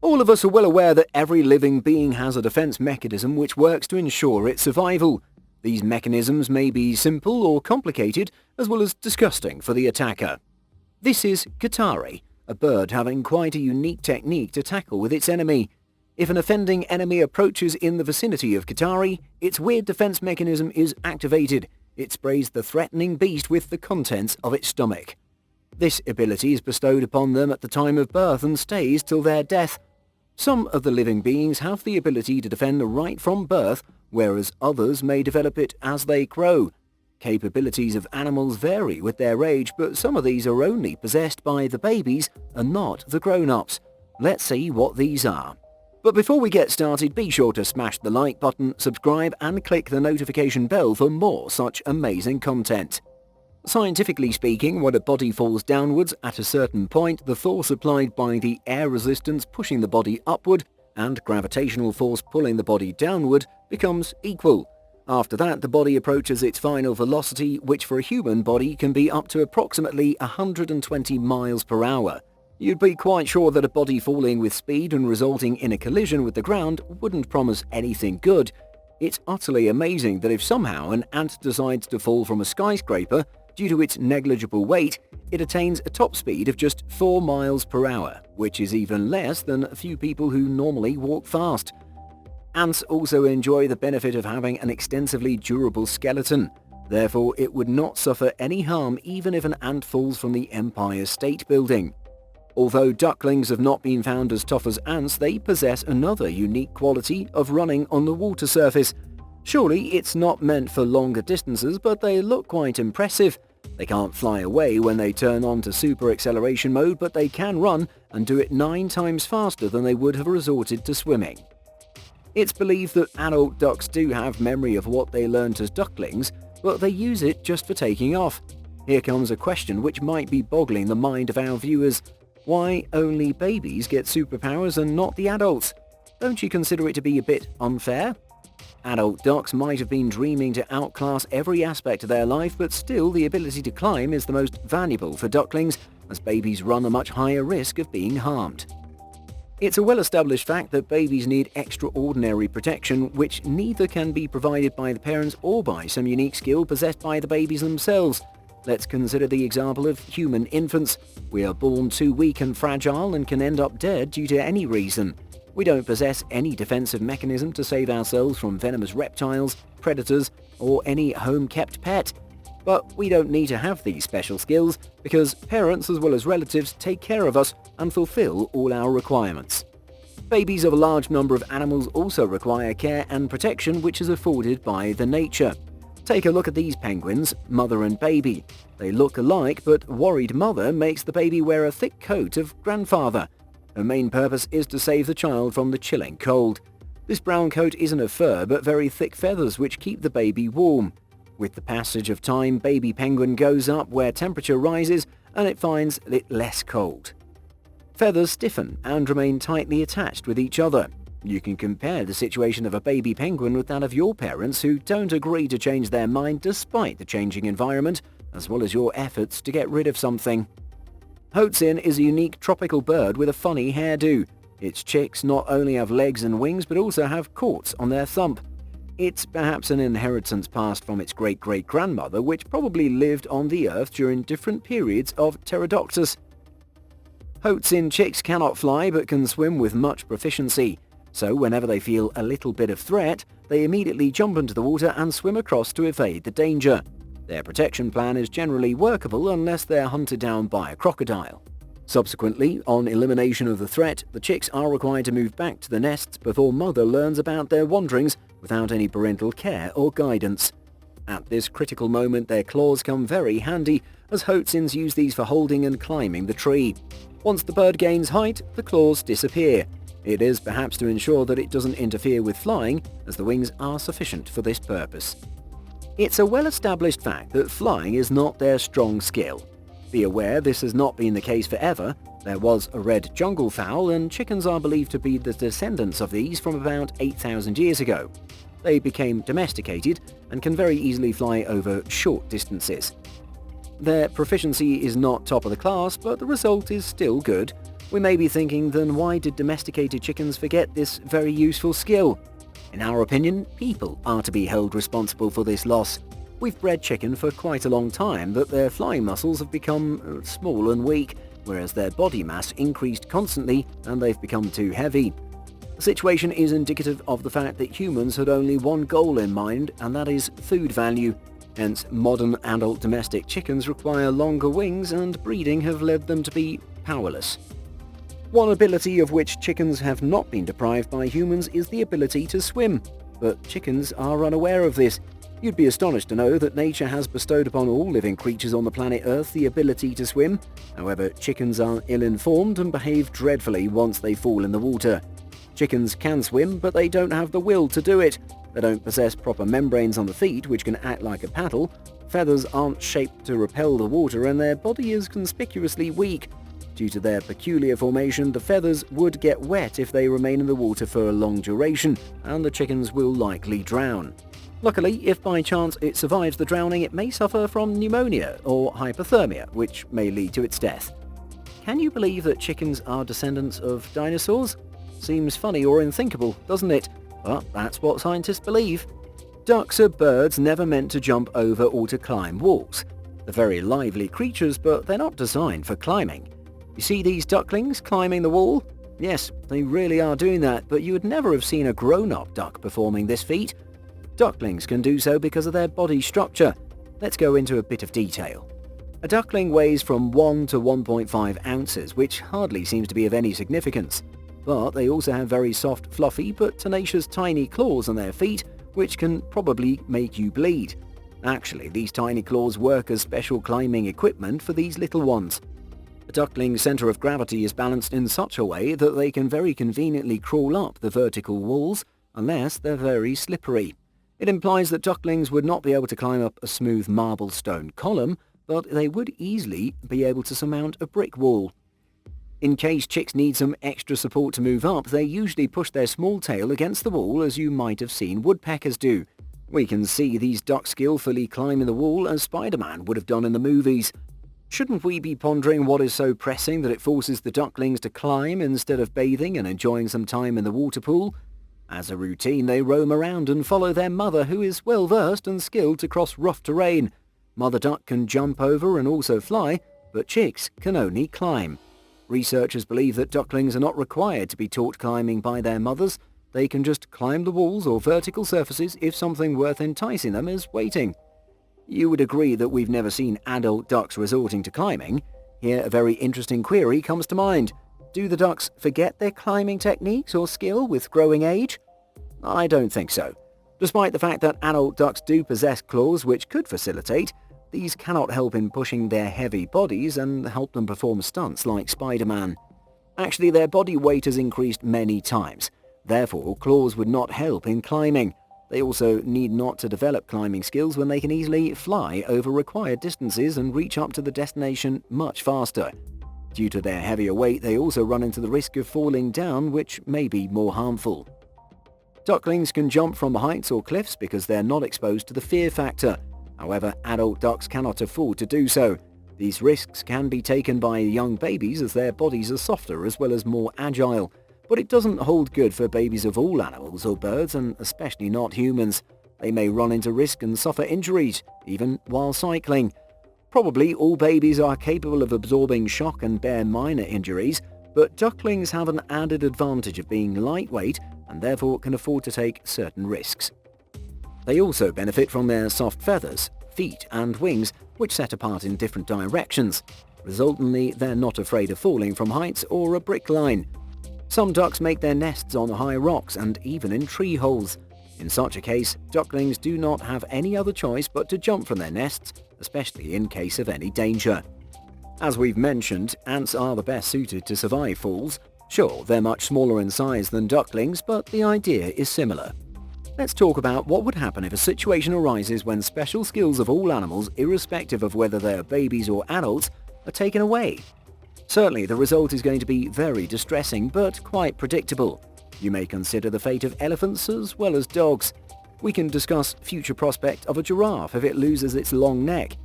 All of us are well aware that every living being has a defense mechanism which works to ensure its survival. These mechanisms may be simple or complicated, as well as disgusting for the attacker. This is Kitari, a bird having quite a unique technique to tackle with its enemy. If an offending enemy approaches in the vicinity of Kitari, its weird defense mechanism is activated. It sprays the threatening beast with the contents of its stomach. This ability is bestowed upon them at the time of birth and stays till their death. Some of the living beings have the ability to defend right from birth, whereas others may develop it as they grow. Capabilities of animals vary with their age, but some of these are only possessed by the babies and not the grown-ups. Let's see what these are. But before we get started, be sure to smash the like button, subscribe and click the notification bell for more such amazing content. Scientifically speaking, when a body falls downwards at a certain point, the force applied by the air resistance pushing the body upward and gravitational force pulling the body downward becomes equal. After that, the body approaches its final velocity, which for a human body can be up to approximately 120 miles per hour. You'd be quite sure that a body falling with speed and resulting in a collision with the ground wouldn't promise anything good. It's utterly amazing that if somehow an ant decides to fall from a skyscraper, due to its negligible weight, it attains a top speed of just 4 miles per hour, which is even less than a few people who normally walk fast. Ants also enjoy the benefit of having an extensively durable skeleton. Therefore, it would not suffer any harm even if an ant falls from the Empire State Building. Although ducklings have not been found as tough as ants, they possess another unique quality of running on the water surface. Surely it's not meant for longer distances, but they look quite impressive. They can't fly away when they turn on to super acceleration mode, but they can run and do it 9 times faster than they would have resorted to swimming. It's believed that adult ducks do have memory of what they learned as ducklings, but they use it just for taking off. Here comes a question which might be boggling the mind of our viewers. Why only babies get superpowers and not the adults? Don't you consider it to be a bit unfair? Adult ducks might have been dreaming to outclass every aspect of their life, but still the ability to climb is the most valuable for ducklings, as babies run a much higher risk of being harmed. It's a well-established fact that babies need extraordinary protection, which neither can be provided by the parents or by some unique skill possessed by the babies themselves. Let's consider the example of human infants. We are born too weak and fragile and can end up dead due to any reason. We don't possess any defensive mechanism to save ourselves from venomous reptiles, predators, or any home-kept pet. But we don't need to have these special skills because parents as well as relatives take care of us and fulfill all our requirements. Babies of a large number of animals also require care and protection, which is afforded by the nature. Take a look at these penguins, mother and baby. They look alike, but worried mother makes the baby wear a thick coat of grandfather. Her main purpose is to save the child from the chilling cold. This brown coat isn't of fur, but very thick feathers which keep the baby warm. With the passage of time, baby penguin goes up where temperature rises and it finds it less cold. Feathers stiffen and remain tightly attached with each other. You can compare the situation of a baby penguin with that of your parents who don't agree to change their mind despite the changing environment, as well as your efforts to get rid of something. Hoatzin is a unique tropical bird with a funny hairdo. Its chicks not only have legs and wings but also have cords on their thump. It's perhaps an inheritance passed from its great-great-grandmother, which probably lived on the earth during different periods of pterodactyls. Hoatzin chicks cannot fly but can swim with much proficiency. So whenever they feel a little bit of threat, they immediately jump into the water and swim across to evade the danger. Their protection plan is generally workable unless they're hunted down by a crocodile. Subsequently, on elimination of the threat, the chicks are required to move back to the nests before mother learns about their wanderings without any parental care or guidance. At this critical moment, their claws come very handy, as Hoatzins use these for holding and climbing the tree. Once the bird gains height, the claws disappear. It is perhaps to ensure that it doesn't interfere with flying, as the wings are sufficient for this purpose. It's a well-established fact that flying is not their strong skill. Be aware this has not been the case forever. There was a red jungle fowl, and chickens are believed to be the descendants of these from about 8,000 years ago. They became domesticated and can very easily fly over short distances. Their proficiency is not top of the class, but the result is still good. We may be thinking, then why did domesticated chickens forget this very useful skill? In our opinion, people are to be held responsible for this loss. We've bred chicken for quite a long time, but their flying muscles have become small and weak, whereas their body mass increased constantly and they've become too heavy. The situation is indicative of the fact that humans had only one goal in mind, and that is food value. Hence, modern adult domestic chickens require longer wings, and breeding have led them to be powerless. One ability of which chickens have not been deprived by humans is the ability to swim, but chickens are unaware of this. You'd be astonished to know that nature has bestowed upon all living creatures on the planet Earth the ability to swim. However, chickens are ill-informed and behave dreadfully once they fall in the water. Chickens can swim, but they don't have the will to do it. They don't possess proper membranes on the feet which can act like a paddle. Feathers aren't shaped to repel the water, and their body is conspicuously weak. Due to their peculiar formation, the feathers would get wet if they remain in the water for a long duration, and the chickens will likely drown. Luckily, if by chance it survives the drowning, it may suffer from pneumonia or hypothermia, which may lead to its death. Can you believe that chickens are descendants of dinosaurs? Seems funny or unthinkable, doesn't it? But that's what scientists believe. Ducks are birds never meant to jump over or to climb walls. They're very lively creatures, but they're not designed for climbing. You see these ducklings climbing the wall? Yes, they really are doing that, but you would never have seen a grown-up duck performing this feat. Ducklings can do so because of their body structure. Let's go into a bit of detail. A duckling weighs from 1 to 1.5 ounces, which hardly seems to be of any significance. But they also have very soft, fluffy, but tenacious tiny claws on their feet, which can probably make you bleed. Actually, these tiny claws work as special climbing equipment for these little ones. A duckling's center of gravity is balanced in such a way that they can very conveniently crawl up the vertical walls, unless they're very slippery. It implies that ducklings would not be able to climb up a smooth marble stone column, but they would easily be able to surmount a brick wall. In case chicks need some extra support to move up, they usually push their small tail against the wall, as you might have seen woodpeckers do. We can see these ducks skillfully climbing the wall as Spider-Man would have done in the movies. Shouldn't we be pondering what is so pressing that it forces the ducklings to climb instead of bathing and enjoying some time in the water pool? As a routine, they roam around and follow their mother, who is well versed and skilled to cross rough terrain. Mother duck can jump over and also fly, but chicks can only climb. Researchers believe that ducklings are not required to be taught climbing by their mothers. They can just climb the walls or vertical surfaces if something worth enticing them is waiting. You would agree that we've never seen adult ducks resorting to climbing. Here a very interesting query comes to mind. Do the ducks forget their climbing techniques or skill with growing age? I don't think so. Despite the fact that adult ducks do possess claws which could facilitate, these cannot help in pushing their heavy bodies and help them perform stunts like Spider-Man. Actually, their body weight has increased many times. Therefore, claws would not help in climbing. They also need not to develop climbing skills when they can easily fly over required distances and reach up to the destination much faster. Due to their heavier weight, they also run into the risk of falling down, which may be more harmful. Ducklings can jump from heights or cliffs because they're not exposed to the fear factor. However, adult ducks cannot afford to do so. These risks can be taken by young babies as their bodies are softer as well as more agile. But it doesn't hold good for babies of all animals or birds, and especially not humans. They may run into risk and suffer injuries, even while cycling. Probably all babies are capable of absorbing shock and bear minor injuries, but ducklings have an added advantage of being lightweight and therefore can afford to take certain risks. They also benefit from their soft feathers, feet and wings, which set apart in different directions. Resultantly, they're not afraid of falling from heights or a brick line. Some ducks make their nests on high rocks and even in tree holes. In such a case, ducklings do not have any other choice but to jump from their nests, especially in case of any danger. As we've mentioned, ants are the best suited to survive falls. Sure, they're much smaller in size than ducklings, but the idea is similar. Let's talk about what would happen if a situation arises when special skills of all animals, irrespective of whether they are babies or adults, are taken away. Certainly, the result is going to be very distressing, but quite predictable. You may consider the fate of elephants as well as dogs. We can discuss future prospect of a giraffe if it loses its long neck.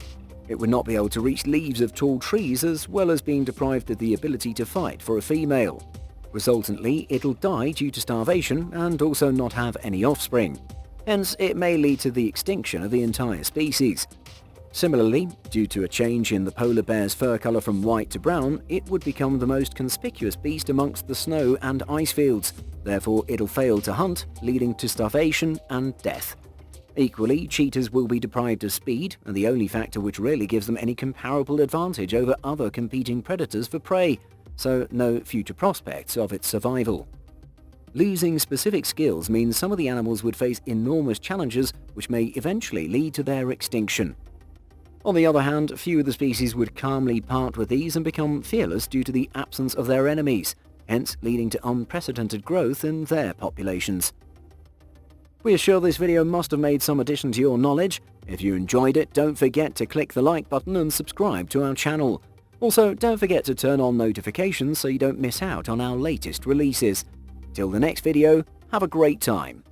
It would not be able to reach leaves of tall trees, as well as being deprived of the ability to fight for a female. Resultantly, it'll die due to starvation and also not have any offspring. Hence, it may lead to the extinction of the entire species. Similarly, due to a change in the polar bear's fur color from white to brown, it would become the most conspicuous beast amongst the snow and ice fields. Therefore, it'll fail to hunt, leading to starvation and death. Equally, cheetahs will be deprived of speed, and the only factor which really gives them any comparable advantage over other competing predators for prey, so no future prospects of its survival. Losing specific skills means some of the animals would face enormous challenges which may eventually lead to their extinction. On the other hand, few of the species would calmly part with these and become fearless due to the absence of their enemies, hence leading to unprecedented growth in their populations. We are sure this video must have made some addition to your knowledge. If you enjoyed it, don't forget to click the like button and subscribe to our channel. Also, don't forget to turn on notifications so you don't miss out on our latest releases. Till the next video, have a great time.